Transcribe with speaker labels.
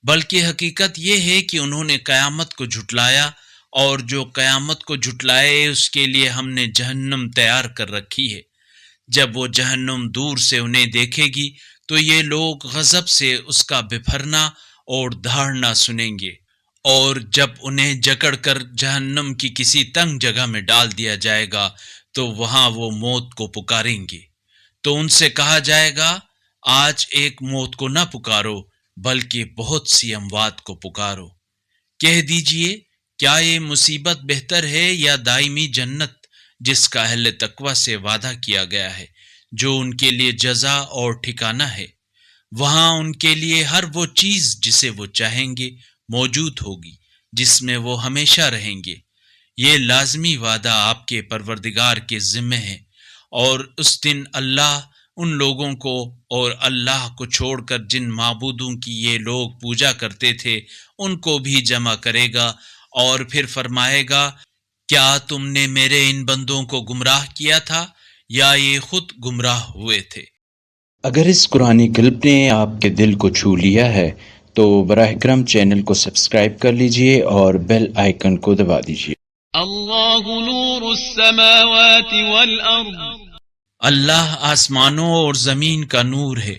Speaker 1: بلکہ حقیقت یہ ہے کہ انہوں نے قیامت کو جھٹلایا، اور جو قیامت کو جھٹلائے اس کے لیے ہم نے جہنم تیار کر رکھی ہے۔ جب وہ جہنم دور سے انہیں دیکھے گی تو یہ لوگ غضب سے اس کا بپھرنا اور دھاڑنا سنیں گے، اور جب انہیں جکڑ کر جہنم کی کسی تنگ جگہ میں ڈال دیا جائے گا تو وہاں وہ موت کو پکاریں گے، تو ان سے کہا جائے گا آج ایک موت کو نہ پکارو بلکہ بہت سی اموات کو پکارو۔ کہہ دیجئے کیا یہ مصیبت بہتر ہے یا دائمی جنت جس کا اہل تقوی سے وعدہ کیا گیا ہے، جو ان کے لیے جزا اور ٹھکانہ ہے۔ وہاں ان کے لیے ہر وہ چیز جسے وہ چاہیں گے موجود ہوگی، جس میں وہ ہمیشہ رہیں گے۔ یہ لازمی وعدہ آپ کے پروردگار کے ذمہ ہے، اور اس دن اللہ ان لوگوں کو اور اللہ کو چھوڑ کر جن معبودوں کی یہ لوگ پوجا کرتے تھے ان کو بھی جمع کرے گا، اور پھر فرمائے گا کیا تم نے میرے ان بندوں کو گمراہ کیا تھا یا یہ خود گمراہ ہوئے تھے؟
Speaker 2: اگر اس قرآنی کلپ نے آپ کے دل کو چھو لیا ہے تو براہ کرم چینل کو سبسکرائب کر لیجئے اور بیل آئیکن کو دبا دیجئے۔
Speaker 3: اللہ نور السماوات والارض،
Speaker 1: اللہ آسمانوں اور زمین کا نور ہے۔